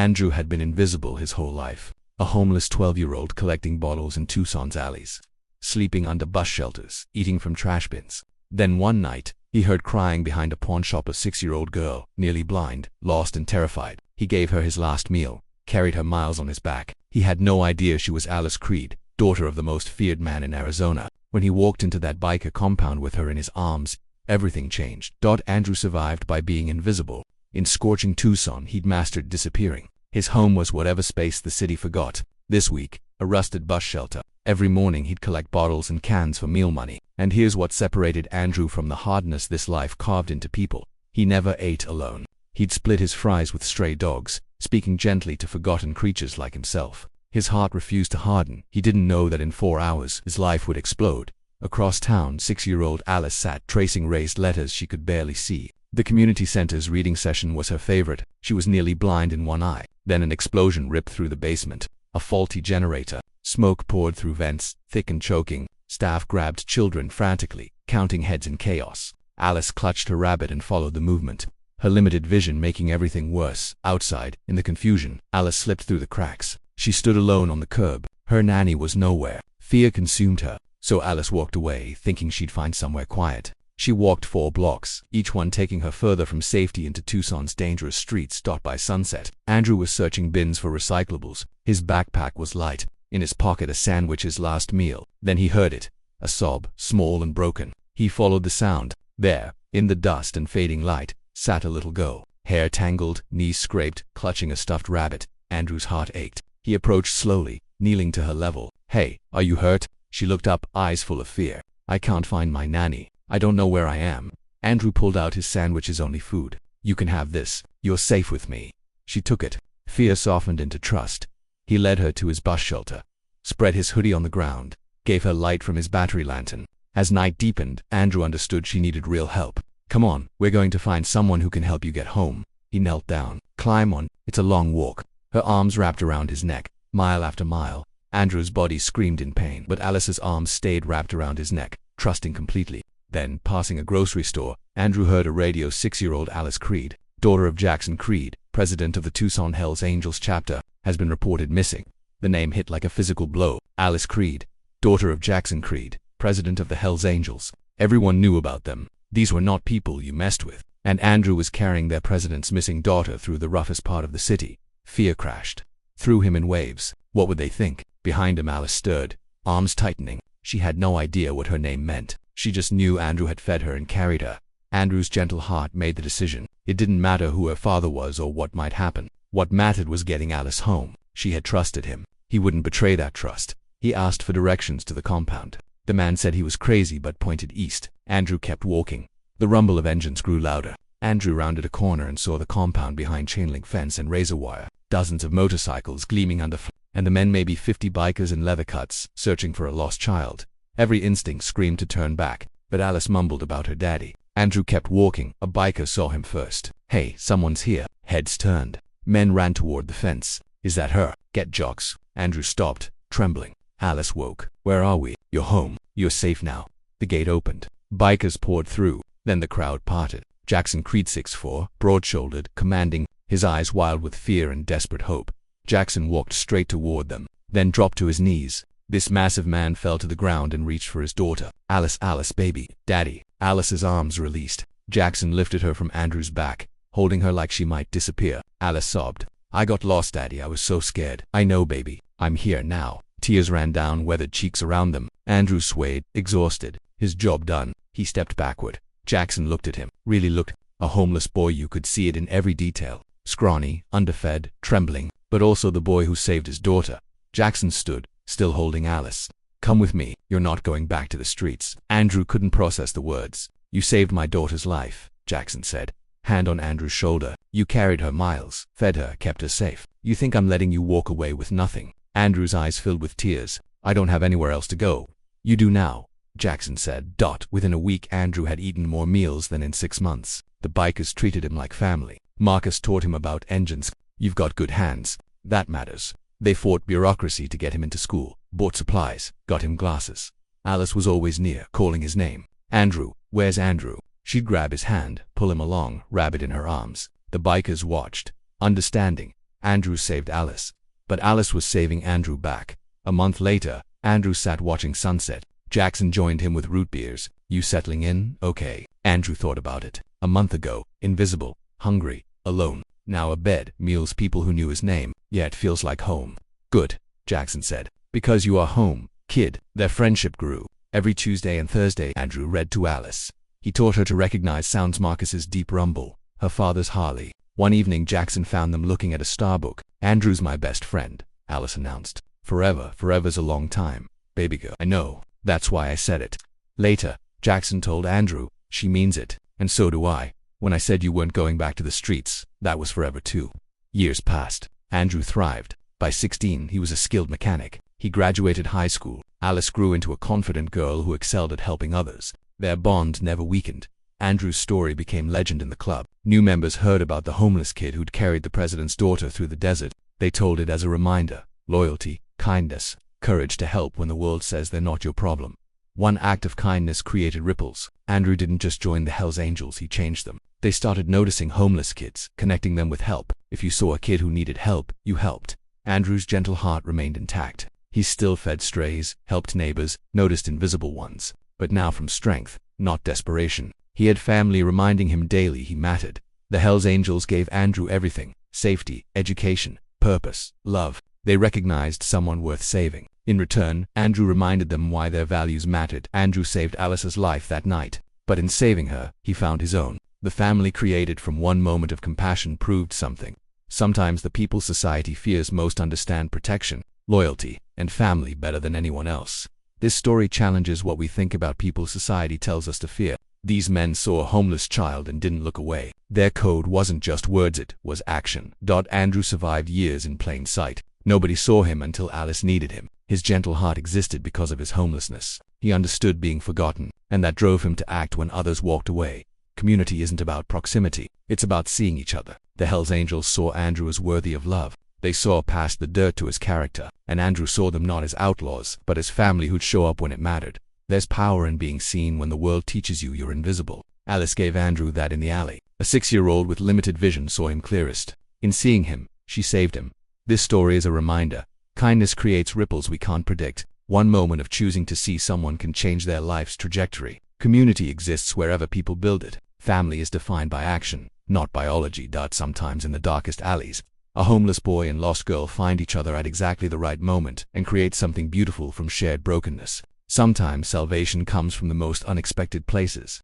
Andrew had been invisible his whole life, a homeless 12-year-old collecting bottles in Tucson's alleys, sleeping under bus shelters, eating from trash bins. Then one night, he heard crying behind a pawn shop a 6-year-old girl, nearly blind, lost and terrified. He gave her his last meal, carried her miles on his back. He had no idea she was Alice Creed, daughter of the most feared man in Arizona. When he walked into that biker compound with her in his arms, everything changed. Andrew survived by being invisible. In scorching Tucson, he'd mastered disappearing. His home was whatever space the city forgot. This week, a rusted bus shelter. Every morning he'd collect bottles and cans for meal money. And here's what separated Andrew from the hardness this life carved into people. He never ate alone. He'd split his fries with stray dogs, speaking gently to forgotten creatures like himself. His heart refused to harden. He didn't know that in 4 hours, his life would explode. Across town, 6-year-old Alice sat tracing raised letters she could barely see. The community center's reading session was her favorite. She was nearly blind in one eye. Then an explosion ripped through the basement. A faulty generator. Smoke poured through vents, thick and choking. Staff grabbed children frantically, counting heads in chaos. Alice clutched her rabbit and followed the movement, her limited vision making everything worse. Outside, in the confusion, Alice slipped through the cracks. She stood alone on the curb. Her nanny was nowhere. Fear consumed her, so Alice walked away, thinking she'd find somewhere quiet. She walked 4 blocks, each one taking her further from safety into Tucson's dangerous streets. By sunset, Andrew was searching bins for recyclables. His backpack was light. In his pocket a sandwich, his last meal. Then he heard it, a sob, small and broken. He followed the sound. There, in the dust and fading light, sat a little girl, hair tangled, knees scraped, clutching a stuffed rabbit. Andrew's heart ached. He approached slowly, kneeling to her level. "Hey, are you hurt?" She looked up, eyes full of fear. "I can't find my nanny. I don't know where I am." Andrew pulled out his sandwich, his only food. "You can have this. You're safe with me." She took it. Fear softened into trust. He led her to his bus shelter, spread his hoodie on the ground, gave her light from his battery lantern. As night deepened, Andrew understood she needed real help. "Come on, we're going to find someone who can help you get home." He knelt down. "Climb on. It's a long walk." Her arms wrapped around his neck, mile after mile. Andrew's body screamed in pain, but Alice's arms stayed wrapped around his neck, trusting completely. Then, passing a grocery store, Andrew heard a radio. 6-year-old Alice Creed, daughter of Jackson Creed, president of the Tucson Hells Angels chapter, has been reported missing. The name hit like a physical blow. Alice Creed, daughter of Jackson Creed, president of the Hells Angels. Everyone knew about them. These were not people you messed with. And Andrew was carrying their president's missing daughter through the roughest part of the city. Fear crashed through him in waves. What would they think? Behind him Alice stirred, arms tightening. She had no idea what her name meant. She just knew Andrew had fed her and carried her. Andrew's gentle heart made the decision. It didn't matter who her father was or what might happen. What mattered was getting Alice home. She had trusted him. He wouldn't betray that trust. He asked for directions to the compound. The man said he was crazy but pointed east. Andrew kept walking. The rumble of engines grew louder. Andrew rounded a corner and saw the compound behind chain-link fence and razor wire. Dozens of motorcycles gleaming under and the men, maybe 50 bikers in leather cuts, searching for a lost child. Every instinct screamed to turn back, but Alice mumbled about her daddy. Andrew kept walking. A biker saw him first. "Hey, someone's here." Heads turned. Men ran toward the fence. "Is that her? Get jocks." Andrew stopped, trembling. Alice woke. "Where are we?" "You're home. You're safe now." The gate opened. Bikers poured through. Then the crowd parted. Jackson Creed, 6'4", broad-shouldered, commanding, his eyes wild with fear and desperate hope. Jackson walked straight toward them, then dropped to his knees. This massive man fell to the ground and reached for his daughter. "Alice, Alice, baby. Daddy." Alice's arms released. Jackson lifted her from Andrew's back, holding her like she might disappear. Alice sobbed. "I got lost, Daddy. I was so scared." "I know, baby. I'm here now." Tears ran down weathered cheeks around them. Andrew swayed, exhausted. His job done. He stepped backward. Jackson looked at him. Really looked. A homeless boy, you could see it in every detail. Scrawny, underfed, trembling, but also the boy who saved his daughter. Jackson stood, still holding Alice. "Come with me. You're not going back to the streets." Andrew couldn't process the words. "You saved my daughter's life," Jackson said. Hand on Andrew's shoulder. "You carried her miles, fed her, kept her safe. You think I'm letting you walk away with nothing?" Andrew's eyes filled with tears. "I don't have anywhere else to go." "You do now," Jackson said. Within a week, Andrew had eaten more meals than in 6 months. The bikers treated him like family. Marcus taught him about engines. "You've got good hands. That matters." They fought bureaucracy to get him into school, bought supplies, got him glasses. Alice was always near, calling his name. "Andrew, where's Andrew?" She'd grab his hand, pull him along, rabbit in her arms. The bikers watched, understanding. Andrew saved Alice. But Alice was saving Andrew back. A month later, Andrew sat watching sunset. Jackson joined him with root beers. You settling in? Okay. Andrew thought about it. A month ago, invisible, hungry, alone. Now a bed, meals, people who knew his name. Yeah, it feels like home. Good, Jackson said. Because you are home, kid. Their friendship grew. Every Tuesday and Thursday, Andrew read to Alice. He taught her to recognize sounds, Marcus's deep rumble, her father's Harley. One evening, Jackson found them looking at a star book. Andrew's my best friend, Alice announced. Forever's a long time, baby girl. I know, that's why I said it. Later, Jackson told Andrew, she means it, and so do I. When I said you weren't going back to the streets, that was forever too. Years passed. Andrew thrived. By 16, he was a skilled mechanic. He graduated high school. Alice grew into a confident girl who excelled at helping others. Their bond never weakened. Andrew's story became legend in the club. New members heard about the homeless kid who'd carried the president's daughter through the desert. They told it as a reminder. Loyalty, kindness, courage to help when the world says they're not your problem. One act of kindness created ripples. Andrew didn't just join the Hells Angels, he changed them. They started noticing homeless kids, connecting them with help. If you saw a kid who needed help, you helped. Andrew's gentle heart remained intact. He still fed strays, helped neighbors, noticed invisible ones. But now from strength, not desperation. He had family reminding him daily he mattered. The Hells Angels gave Andrew everything: safety, education, purpose, love. They recognized someone worth saving. In return, Andrew reminded them why their values mattered. Andrew saved Alice's life that night. But in saving her, he found his own. The family created from one moment of compassion proved something. Sometimes the people society fears most understand protection, loyalty, and family better than anyone else. This story challenges what we think about people society tells us to fear. These men saw a homeless child and didn't look away. Their code wasn't just words, it was action. Andrew survived years in plain sight. Nobody saw him until Alice needed him. His gentle heart existed because of his homelessness. He understood being forgotten, and that drove him to act when others walked away. Community isn't about proximity, it's about seeing each other. The Hells Angels saw Andrew as worthy of love. They saw past the dirt to his character, and Andrew saw them not as outlaws, but as family who'd show up when it mattered. There's power in being seen when the world teaches you you're invisible. Alice gave Andrew that in the alley. A 6-year-old with limited vision saw him clearest. In seeing him, she saved him. This story is a reminder. Kindness creates ripples we can't predict. One moment of choosing to see someone can change their life's trajectory. Community exists wherever people build it. Family is defined by action, not biology. Sometimes in the darkest alleys, a homeless boy and lost girl find each other at exactly the right moment and create something beautiful from shared brokenness. Sometimes salvation comes from the most unexpected places.